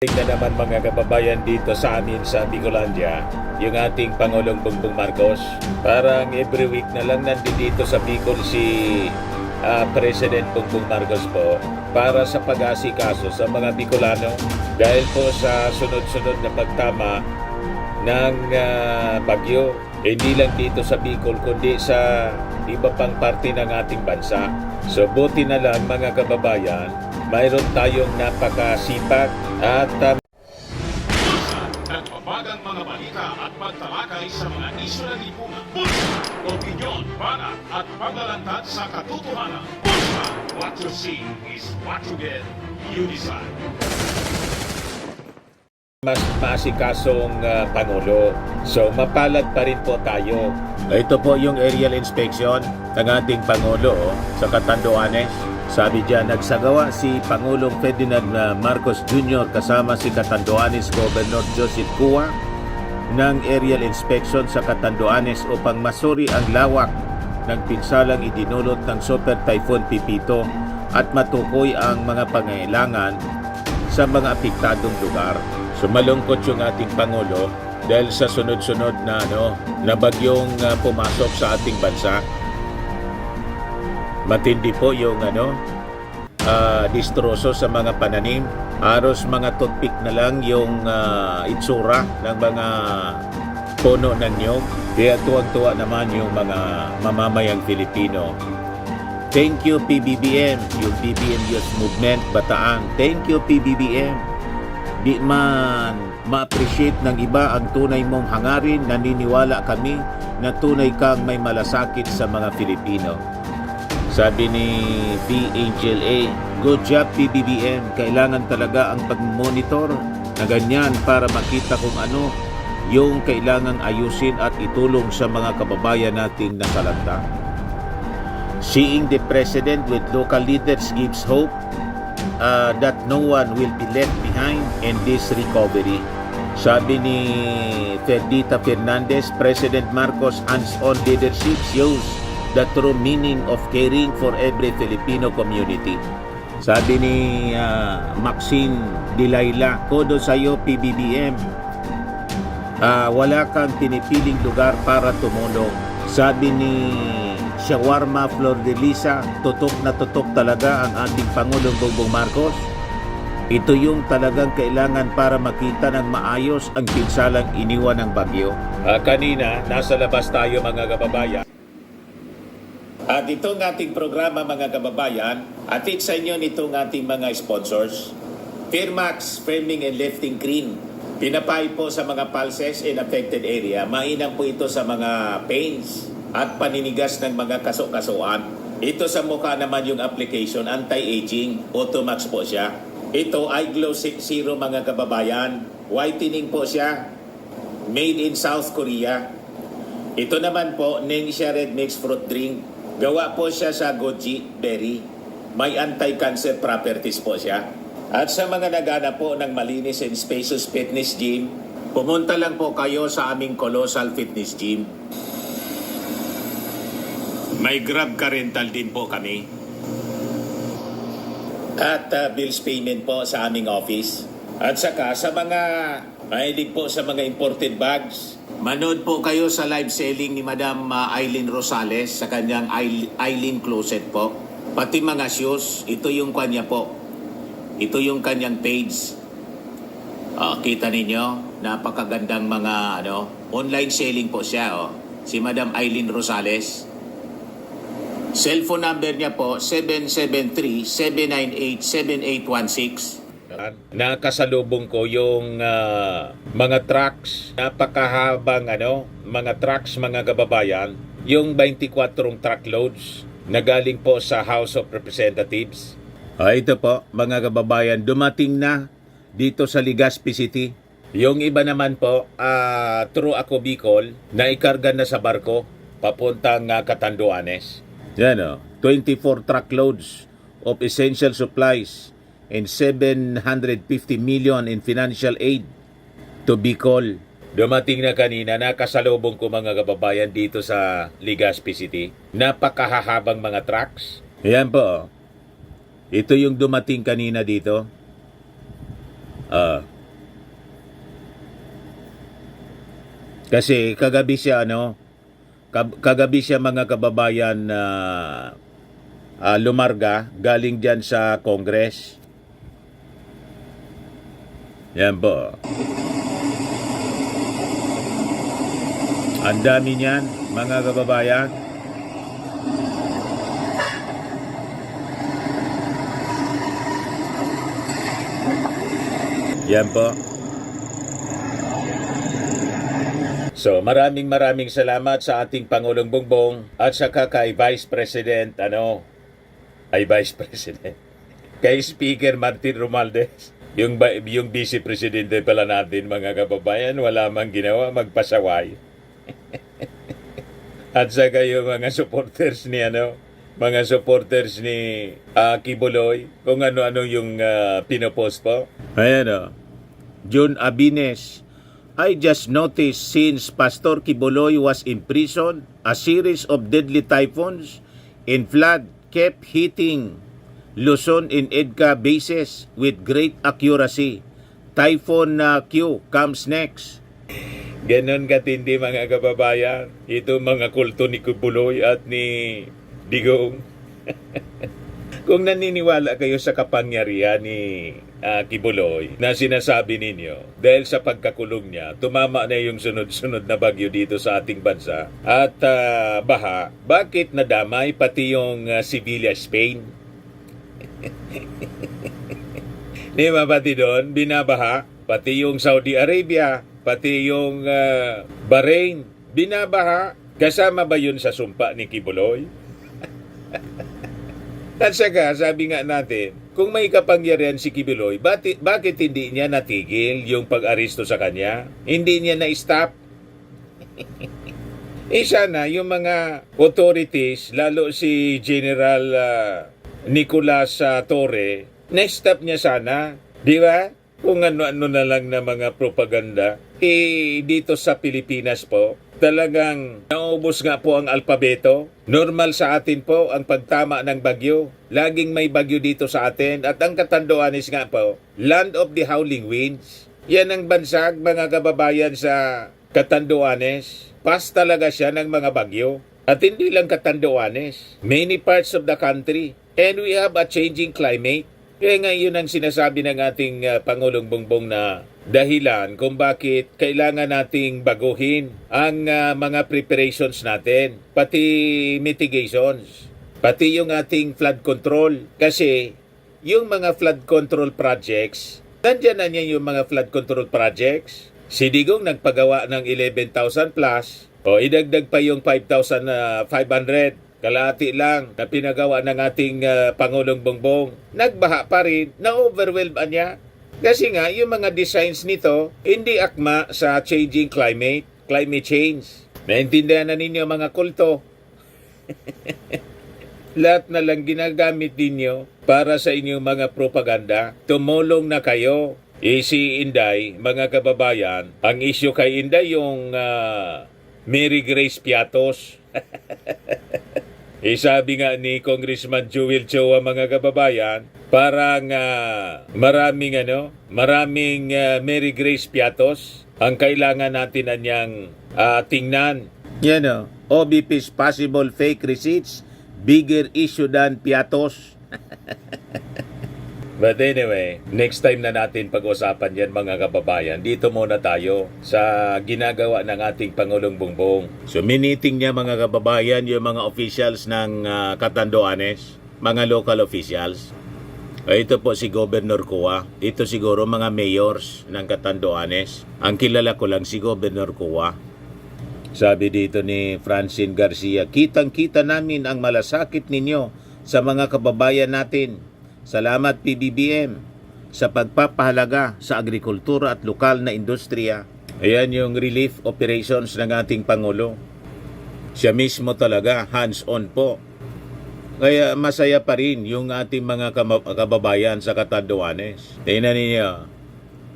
Na naman mga kababayan dito sa amin sa Bicolandia, yung ating Pangulong Bongbong Marcos. Parang every week na lang nandito sa Bicol si President Bongbong Marcos po para sa pag-asikaso sa mga Bicolano dahil po sa sunod-sunod na pagtama ng bagyo. Hindi lang dito sa Bicol kundi sa iba pang parte ng ating bansa. So buti na lang mga kababayan, mayroon tayong napakasipag at nagbabagang mga balita at pagtalakay sa mga isyu ng lipunan. Pulsa, opinyon, banat at paglalantad sa katotohanan. Pulsa, what you see is what you get. You decide. mas maasikasong Pangulo. So mapalad pa rin po tayo. Ito po yung aerial inspection ng ating Pangulo sa Catanduanes. Sabi diyan, nagsagawa si Pangulong Ferdinand Marcos Jr. kasama si Catanduanes Governor Joseph Cua ng aerial inspection sa Catanduanes upang masuri ang lawak ng pinsalang idinulot ng Super Typhoon Pipito at matukoy ang mga pangailangan sa mga apektadong lugar. So malungkot yung ating Pangulo dahil sa sunod-sunod na bagyong pumasok sa ating bansa. Matindi po yung distroso sa mga pananim. Aros mga toothpick na lang yung itsura ng mga puno ng niyog. Kaya tuwang-tuwa naman yung mga mamamayang Filipino. Thank you PBBM, yung BBM Youth Movement Bataan. Thank you PBBM. Di man ma-appreciate ng iba ang tunay mong hangarin, naniniwala kami na tunay kang may malasakit sa mga Filipino. Sabi ni B. Angel A, good job PBBM. Kailangan talaga ang pag-monitor na ganyan para makita kung ano yung kailangang ayusin at itulong sa mga kababayan nating nasalanta. Seeing the President with local leaders gives hope that no one will be left behind in this recovery. Sabi ni Ferdita Fernandez, President Marcos' hands-on leadership shows the true meaning of caring for every Filipino community. Sabi ni Maxine Dilayla, kodo sa iyo PBBM. Wala kang pinipiling lugar para tumulong. Sabi ni Shawarma Flor de Lisa, tutok na tutok talaga ang ating Pangulong Bongbong Marcos. Ito yung talagang kailangan para makita ng maayos ang pinsalang iniwan ng bagyo. Kanina, nasa labas tayo mga kababayan. At itong ating programa mga kababayan, atid sa inyo nitong ating mga sponsors. Firmax Firming and Lifting Cream. Pinapay po sa mga pulses in affected area. Mainam po ito sa mga pains at paninigas ng mga kaso-kasuan. Ito sa mukha naman yung application, anti-aging, Automax po siya. Ito ay Glow Zero mga kababayan. Whitening po siya. Made in South Korea. Ito naman po, Ningxia Red Mix Fruit Drink. Gawa po siya sa goji berry. May anti-cancer properties po siya. At sa mga naghanap po ng malinis and spacious fitness gym, pumunta lang po kayo sa aming Colossal Fitness Gym. May Grab ka rental din po kami. At bills payment po sa aming office. At saka sa mga mahilig po sa mga imported bags, manood po kayo sa live selling ni Madam Eileen Rosales sa kanyang Eileen Closet po. Pati mga shoes, ito yung kanya po. Ito yung kanyang page. Kita ninyo, napakagandang mga online selling po siya. Si Madam Eileen Rosales. Cellphone number niya po, 773-798-7816. Nakasalubong ko yung mga trucks, napakahabang mga trucks mga kababayan, yung 24 truckloads na galing po sa House of Representatives. Ito po mga kababayan, dumating na dito sa Legazpi City. Yung iba naman po, through Ako Bicol, na ikarga na sa barko papuntang Catanduanes. Yan 24 truckloads of essential supplies and 750 million in financial aid to Bicol. Dumating na kanina, nakasalubong ko mga kababayan dito sa Legazpi City. Napakahahabang mga trucks. Yan po. Ito yung dumating kanina dito. Ah. Kasi kagabi siya kagabi siya mga kababayan na lumarga galing diyan sa Congress. Yan po. Ang dami niyan, mga kababayan. Yan po. So, maraming salamat sa ating Pangulong Bongbong at saka kay Vice President, Vice President, kay Speaker Martin Romualdez. Yung Vice Presidente pala natin, mga kababayan, wala mang ginawa, magpasaway. At saka yung mga supporters ni Kibuloy, kung ano-ano yung pinopost po. Ayan John Abines, I just noticed since Pastor Kibuloy was in prison, a series of deadly typhoons and flood kept hitting Luzon and EDCA bases with great accuracy. Typhoon Q comes next. Ganon katindi, mga kababayan. Ito mga kulto ni Kibuloy at ni Digong. Kung naniniwala kayo sa kapangyarihan ni Kibuloy na sinasabi ninyo, dahil sa pagkakulong niya, tumama na yung sunod-sunod na bagyo dito sa ating bansa at baha, bakit nadamay pati yung Sevilla, Spain? Di ba pati doon, binabaha? Pati yung Saudi Arabia, pati yung Bahrain, binabaha. Kasama ba yun sa sumpa ni Kibuloy? At saka, sabi nga natin, kung may kapangyarihan si Kibuloy, bakit hindi niya natigil yung pag-aresto sa kanya? Hindi niya na-stop? Sana yung mga authorities, lalo si General Nicolas Torre, na-stop niya sana. Di ba? Kung ano-ano na lang na mga propaganda. Dito sa Pilipinas po, talagang naubos nga po ang alpabeto. Normal sa atin po ang pagtama ng bagyo. Laging may bagyo dito sa atin. At ang Catanduanes nga po, Land of the Howling Winds. Yan ang bansag, mga kababayan, sa Catanduanes. Pas talaga siya ng mga bagyo. At hindi lang Catanduanes. Many parts of the country. And we have a changing climate. Kaya nga yun ang sinasabi ng ating Pangulong Bongbong na dahilan kung bakit kailangan nating baguhin ang mga preparations natin, pati mitigations, pati yung ating flood control. Kasi yung mga flood control projects, nandyan na niya yung mga flood control projects. Si Digong nagpagawa ng 11,000 plus, o idagdag pa yung 5,500. Kalahati lang na pinagawa ng ating Pangulong Bongbong. Nagbaha pa rin, na-overwhelm niya. Kasi nga, yung mga designs nito, hindi akma sa changing climate change. Naintindihan na ninyo, mga kulto. Lahat na lang ginagamit ninyo para sa inyong mga propaganda. Tumulong na kayo. Si Inday, mga kababayan, ang issue kay Inday yung Mary Grace Piatos. Sabi nga ni Congressman Joel Chua, mga kababayan, parang maraming Mary Grace Piatos ang kailangan natin anyang tingnan. Yan OBP's possible fake receipts, bigger issue than Piatos. But anyway, next time na natin pag-usapan yan, mga kababayan. Dito muna tayo sa ginagawa ng ating Pangulong Bongbong. So miniting niya, mga kababayan, yung mga officials ng Catanduanes, mga local officials. Ito po si Governor Cua. Ito siguro mga mayors ng Catanduanes. Ang kilala ko lang si Governor Cua. Sabi dito ni Francine Garcia, kitang-kita namin ang malasakit ninyo sa mga kababayan natin. Salamat PBBM sa pagpapahalaga sa agrikultura at lokal na industriya. Ayan yung relief operations ng ating Pangulo. Siya mismo talaga, hands-on po. Kaya masaya pa rin yung ating mga kababayan sa Catanduanes. Tingnan niyo,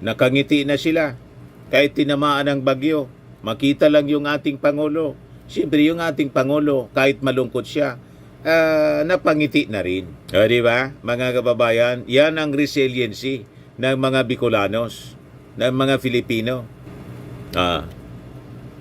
nakangiti na sila. Kahit tinamaan ng bagyo, makita lang yung ating Pangulo. Siyempre yung ating Pangulo, kahit malungkot siya, napangiti na rin. O, di ba, mga kababayan? Yan ang resiliency ng mga Bicolanos, ng mga Filipino.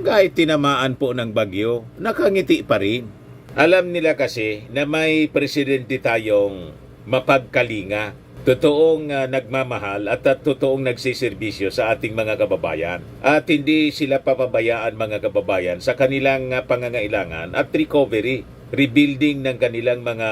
Kahit tinamaan po ng bagyo, nakangiti pa rin. Alam nila kasi na may presidente tayong mapagkalinga, totoong nagmamahal at totoong nagsiservisyo sa ating mga kababayan. At hindi sila papabayaan mga kababayan sa kanilang pangangailangan at recovery, rebuilding ng kanilang mga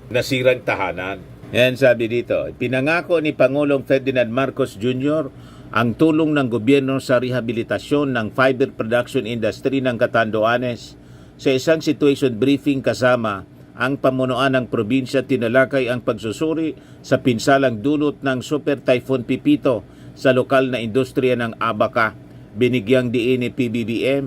nasirang tahanan. Yan sabi dito, pinangako ni Pangulong Ferdinand Marcos Jr. ang tulong ng gobyerno sa rehabilitasyon ng fiber production industry ng Catanduanes. Sa isang situation briefing kasama ang pamunuan ng probinsya, tinalakay ang pagsusuri sa pinsalang dulot ng Super Typhoon Pipito sa lokal na industriya ng Abaca. Binigyang diin ni PBBM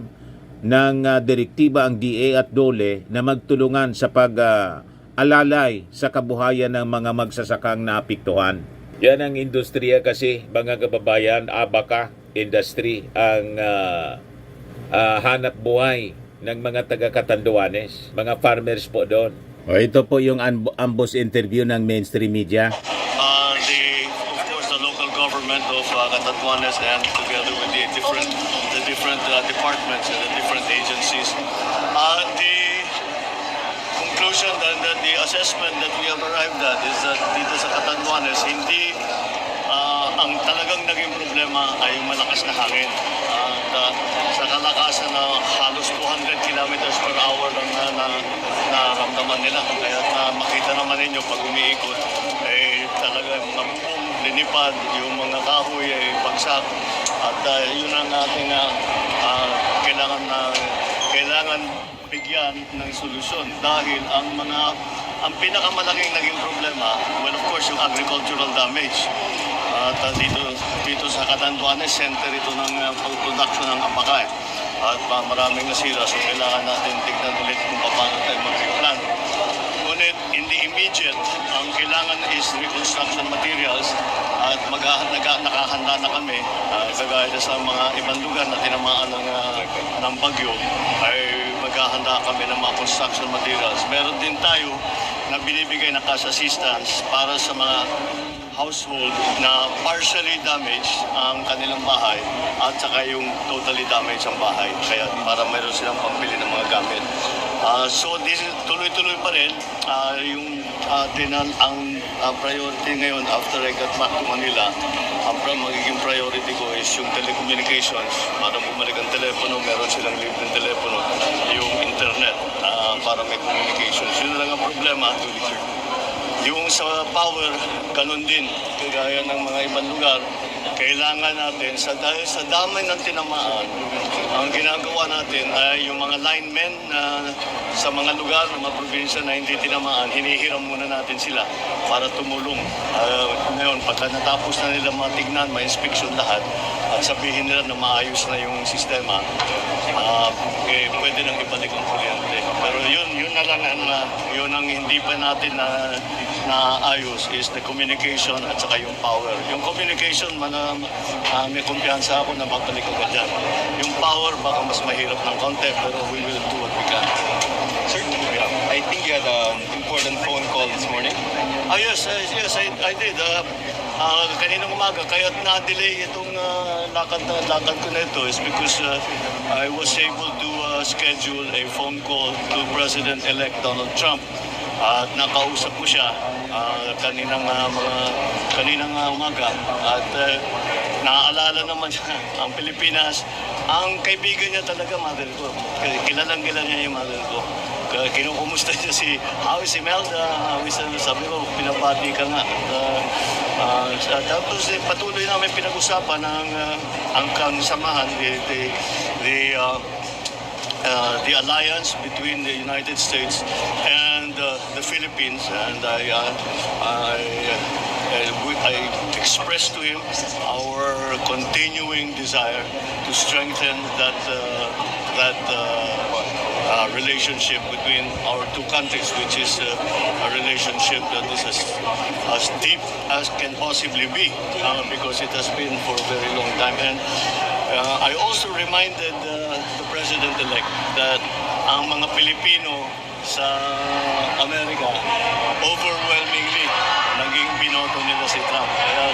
ng direktiba ang DA at DOLE na magtulungan sa pag-alalay sa kabuhayan ng mga magsasakang naapektuhan. Yan ang industriya kasi, mga kababayan, Abaca industry ang hanap buhay ng mga taga-Catanduanes, mga farmers po doon. Ito po yung ambush interview ng mainstream media. Of course, the local government of Catanduanes and together with the different departments and the different agencies. The conclusion and the assessment that we have arrived at is that dito sa Catanduanes, hindi ang talagang naging problema ay yung malakas na hangin. Sa kalakasan na halos 200 kilometers per hour lang na naramdaman nila. Kaya makita naman ninyo pag umiikot, talaga mga bubong, linipad, yung mga kahoy ay bagsak. At yun ang ating kailangan bigyan ng solusyon dahil ang pinakamalaking naging problema, well, of course, yung agricultural damage. At dito sa Catanduanes, center ito ng production ng Abaca. At maraming nasira, so kailangan natin tignan ulit kung paano tayo mag-replan. Ngunit, in the immediate, ang kailangan is reconstruction materials at nakahanda na kami, kagaya sa mga ibang lugar na tinamaan ng bagyo, ay maghahanda kami ng mga construction materials. Meron din tayo na binibigay na cash assistance para sa mga household na partially damaged ang kanilang bahay at saka yung totally damaged ang bahay. Kaya para mayroon silang pambili ng mga gamit. So tuloy-tuloy pa rin yung ang priority ngayon after I got back to Manila. Ang magiging priority ko is yung telecommunications. Para bumalik ang telepono, meron silang libreng telepono, yung internet para may communications. Yun na lang ang problema. Yung sa power, ganun din. Kagaya ng mga ibang lugar, kailangan natin, dahil sa dami ng tinamaan, ang ginagawa natin ay yung mga linemen sa mga lugar, mga probinsya na hindi tinamaan, hinihiram muna natin sila para tumulong. Ngayon, pagka natapos na nila matignan, ma-inspection lahat, at sabihin nila na maayos na yung sistema, pwede nang ibalik ang kuryente. Pero yun na lang yun ang hindi pa natin naayos is the communication at saka yung power. Yung communication, may kumpiyansa ako na babalik agad dyan. Yung power, baka mas mahirap ng konti, pero we will do what we can. Sir, I think you had an important phone call this morning. Yes, I did. Kaninang umaga, kaya na-delay itong lakad ko na ito is because I was able to schedule a phone call to President-elect Donald Trump. At nakausap ko siya kaninang umaga at naaalala naman siya ang Pilipinas. Ang kaibigan niya talaga, mother ko. Kilalang niya yung mother ko. Kinukumusta niya how is Imelda? Sabi ko, pinapati ka nga. Tapos patuloy namin pinag-usapan ang samahan, the alliance between the United States and the Philippines, and I expressed to him our continuing desire to strengthen that relationship between our two countries, which is a relationship that is as deep as can possibly be, because it has been for a very long time. And I also reminded the President-elect that ang mga Pilipino sa Amerika overwhelmingly naging binoto nila si Trump. Kaya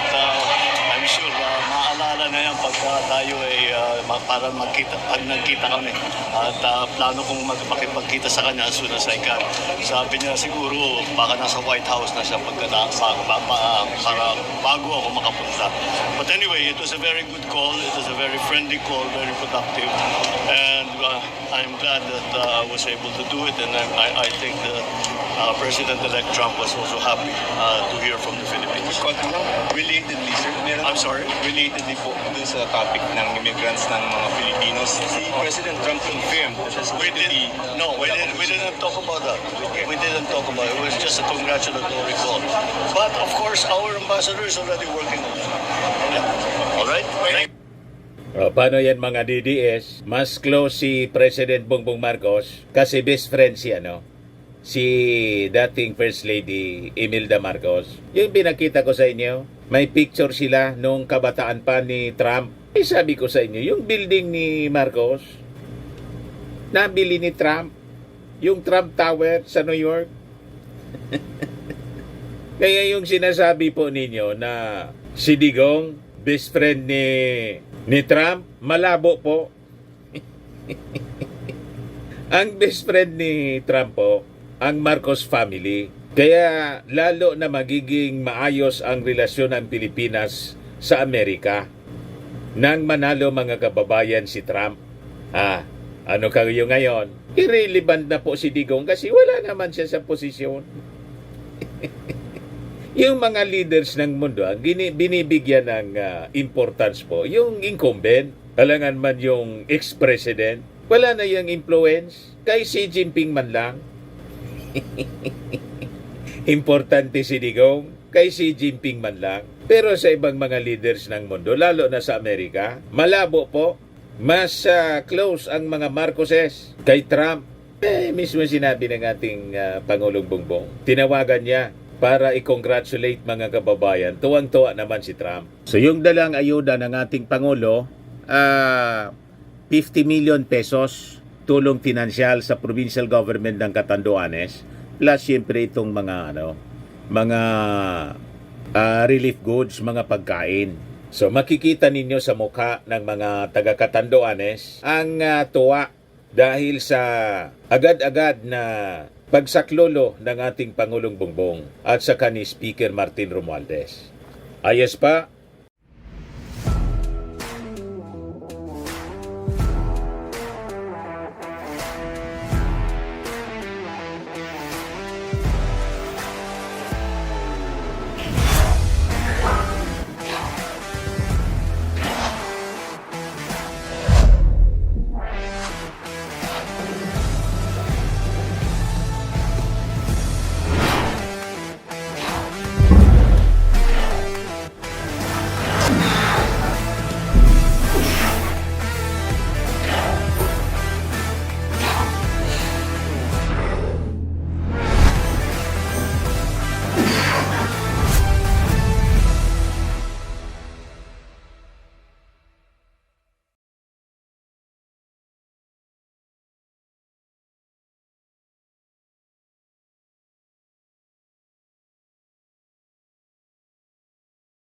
na yan pagka tayo ay para magkita, pag nagkita kami. At plano kong makipagkita sa kanya as soon as I can. Sabi niya siguro baka nasa White House na siya para bago ako makapunta. But anyway, it was a very good call. It was a very friendly call, very productive. And I'm glad that I was able to do it. And I think that President-elect Trump was also happy to hear from the Philippines. Relatedly, sir, I'm sorry? relatedly po dun sa topic ng immigrants ng mga Filipinos, si President Trump confirmed that there's We going to be... didn't talk about that. We didn't talk about it. It was just a congratulatory call. But of course, our ambassador is already working on it. Yeah. All right? Paano yan mga DDS? Mas close si President Bongbong Marcos kasi best friend si si dating First Lady Imelda Marcos. Yung pinakita ko sa inyo, may picture sila nung kabataan pa ni Trump. Sabi ko sa inyo, yung building ni Marcos, nabili ni Trump, yung Trump Tower sa New York. Kaya yung sinasabi po ninyo na si Digong, best friend ni Trump, malabo po. Ang best friend ni Trump po, ang Marcos family. Kaya lalo na magiging maayos ang relasyon ng Pilipinas sa Amerika nang manalo mga kababayan si Trump. Ano kayo ngayon? Irrelevant na po si Digong kasi wala naman siya sa posisyon. Yung mga leaders ng mundo, ang binibigyan ng importance po, yung incumbent, alangan man yung ex-president, wala na yung influence, kay Xi Jinping man lang. Importante si Digong, kay Xi Jinping man lang. Pero sa ibang mga leaders ng mundo, lalo na sa Amerika, malabo po, mas close ang mga Marcoses kay Trump. Mismo sinabi ng ating Pangulong Bongbong, tinawagan niya para i-congratulate mga kababayan. Tuwang-tuwa naman si Trump. So yung dalang ayuda ng ating Pangulo, 50 million pesos tulong pinansyal sa provincial government ng Catanduanes, plus siyempre itong mga relief goods, mga pagkain. So makikita ninyo sa mukha ng mga taga Catanduanes ang tuwa dahil sa agad-agad na pagsaklolo ng ating Pangulong Bongbong at sa ni Speaker Martin Romualdez. Ayos pa,